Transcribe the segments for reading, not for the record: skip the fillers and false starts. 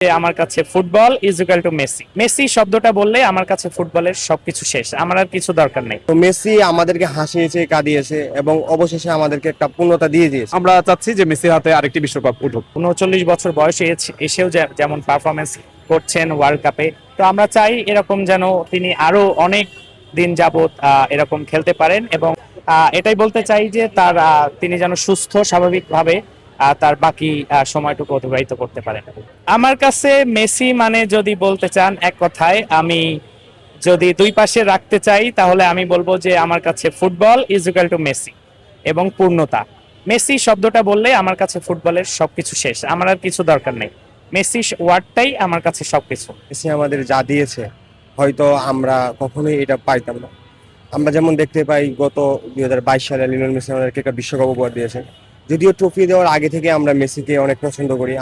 আমার কাছে football is equal to Messi. Messi শব্দটা বললে আমার কাছে ফুটবলের সবকিছু শেষ, আমার আর কিছু দরকার নেই। তো মেসি আমাদেরকে হাসিয়েছে, কাঁদিয়েছে এবং অবশেষে আমাদেরকে একটা পূর্ণতা দিয়ে দিয়েছে। আমরা চাচ্ছি যে মেসির হাতে আরেকটি বিশ্বকাপ উঠুক। 39 বছর বয়সে এসেও যেমন পারফরমেন্স করছেন ওয়ার্ল্ড কাপে, তো আমরা চাই এরকম যেন তিনি আরো অনেক দিন যাবত এরকম খেলতে পারেন এবং এটাই বলতে চাই যে তিনি যেন সুস্থ স্বাভাবিকভাবে তার বাকি সময়টুকু অতিবাহিত করতে পারেন। আমার কাছে মেসি মানে যদি বলতে চান এক কথায়, আমি যদি দুই পাশে রাখতে চাই তাহলে আমি বলবো যে আমার কাছে football is equal to Messi এবং পূর্ণতা। মেসি শব্দটা বললে আমার কাছে ফুটবলের সবকিছু শেষ, আমার আর কিছু দরকার নেই। মেসি ওয়ার্ডটাই আমার কাছে সবকিছু। মেসি আমাদের যা দিয়েছে হয়তো আমরা কখনোই এটা পাইতাম না। আমরা যেমন দেখতে পাই গত 2022 সালে লিওনেল মেসি আমাদেরকে একটা বিশ্বকাপ উপহার দিয়েছে। যদিও ট্রফি দেওয়ার আগে থেকে আমরা মেসিকে অনেক পছন্দ করি।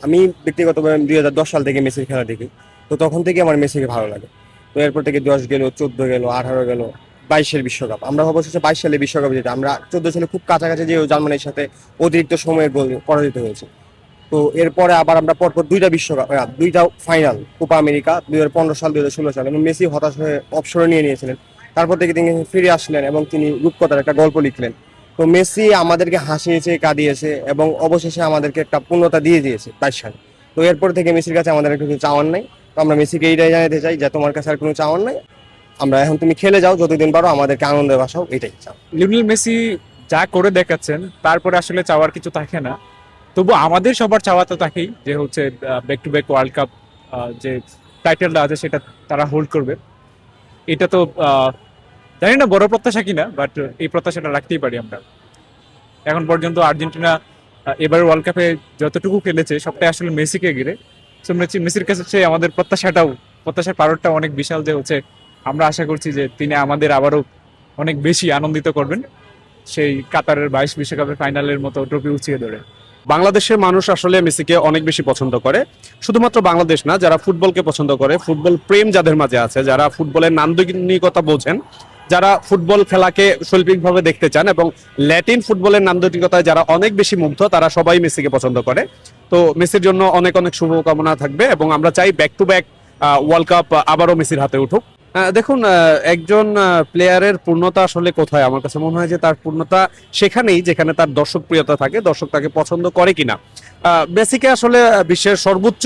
আমি ব্যক্তিগতভাবে 2010 সাল থেকে মেসির খেলা দেখি, তো তখন থেকে আমার মেসিকে ভালো লাগে। তো এরপর থেকে 10 গেল, 14 গেল, 18 গেল, 22-এর বিশ্বকাপ আমরা অবশেষে 22 সালে বিশ্বকাপ জিতে। আমরা 14 সালে খুব কাছাকাছি যে জার্মানির সাথে অতিরিক্ত সময়ের গোল পরাজিত হয়েছে। তো এরপরে আবার আমরা পরপর দুইটা ফাইনাল কোপা আমেরিকা 2015 সাল, 2016 সাল, এবং মেসি হতাশ হয়ে অবসর নিয়েছিলেন। তারপর থেকে তিনি ফিরে আসলেন এবং তিনি রূপকথার একটা গল্প লিখলেন। তো মেসি আমাদেরকে হাসিয়েছে, কাঁদিয়েছে এবং অবশেষে আমাদেরকে একটা পূর্ণতা দিয়ে দিয়েছে 22 সালে। তো এরপর থেকে মেসির কাছে আমাদের কিছু চাওয়ার নাই। তো আমরা মেসিকে এইটাই জানাতে চাই যে তোমার কাছে আর কোনো চাওয়ার নাই, আমরা এখন তুমি খেলে যাও যতদিন পারো, আমাদেরকে আনন্দে বাসাও, এটাই চাও। লিওনেল মেসি যা করে দেখাচ্ছেন তারপরে আসলে চাওয়ার কিছু থাকে না। তবু আমাদের সবার চাওয়া তো থাকেই যে হচ্ছে back to back world cup যে টাইটেলটা আছে সেটা তারা হোল্ড করবে। এটা তো জানি না বড় প্রত্যাশা কিনা, বাট এই প্রত্যাশাটা রাখতেই পারি আমরা। এখন পর্যন্ত আর্জেন্টিনা এবার ওয়ার্ল্ড কাপে যতটুকু খেলেছে সবটাই আসলে মেসিকে ঘিরে। সো মেসির কাছে আমাদের প্রত্যাশার পারদটা অনেক বিশাল, যে হচ্ছে আমরা আশা করছি যে তিনি আমাদের আবারও অনেক বেশি আনন্দিত করবেন সেই কাতারের 22 বিশ্বকাপের ফাইনালের মতো ট্রফি উঁচিয়ে ধরে। বাংলাদেশের মানুষ আসলে মেসিকে অনেক বেশি পছন্দ করে। শুধুমাত্র বাংলাদেশ না, যারা ফুটবলকে পছন্দ করে, ফুটবল প্রেম যাদের মাঝে আছে, যারা ফুটবলের নান্দনিকতা বোঝেন, যারা ফুটবল খেলাকে শৈল্পিকভাবে দেখতে চান এবং ল্যাটিন ফুটবলের নান্দনিকতায় যারা অনেক বেশি মুগ্ধ, তারা সবাই মেসিকে পছন্দ করে। তো মেসির জন্য অনেক অনেক শুভকামনা থাকবে এবং আমরা চাই back to back world cup আবারও মেসির হাতে উঠুক। দেখুন, একজন প্লেয়ারের পূর্ণতা আসলে কোথায়? আমার কাছে মনে হয় যে তার পূর্ণতা সেখানেই যেখানে তার দর্শক প্রিয়তা থাকে, দর্শক তাকে পছন্দ করে কিনা। মেসিকে আসলে বিশ্বের সর্বোচ্চ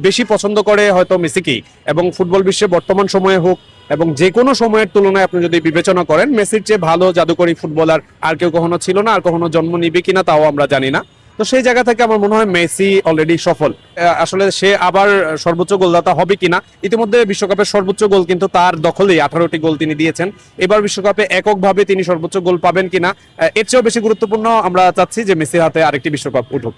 বেশি পছন্দ করে হয়তো মেসিকেই, এবং ফুটবল বিশ্বে বর্তমান সময়ে হোক এবং যে কোনো সময়ের তুলনায় আপনি যদি বিবেচনা করেন, মেসির চেয়ে ভালো জাদুকরী ফুটবলার আর কেউ কখনো ছিল না, আর কখনো জন্ম নিবে কিনা তাও আমরা জানি না। তো সেই জায়গা থেকে আমার মনে হয় মেসি অলরেডি সফল। আসলে সে আবার সর্বোচ্চ গোলদাতা হবে কিনা, ইতিমধ্যে বিশ্বকাপের সর্বোচ্চ গোল কিন্তু তার দখলেই, 18টি গোল তিনি দিয়েছেন। এবার বিশ্বকাপে এককভাবে তিনি সর্বোচ্চ গোল পাবেন কিনা, এর চেয়েও বেশি গুরুত্বপূর্ণ আমরা চাচ্ছি যে মেসির হাতে আরেকটি বিশ্বকাপ উঠুক।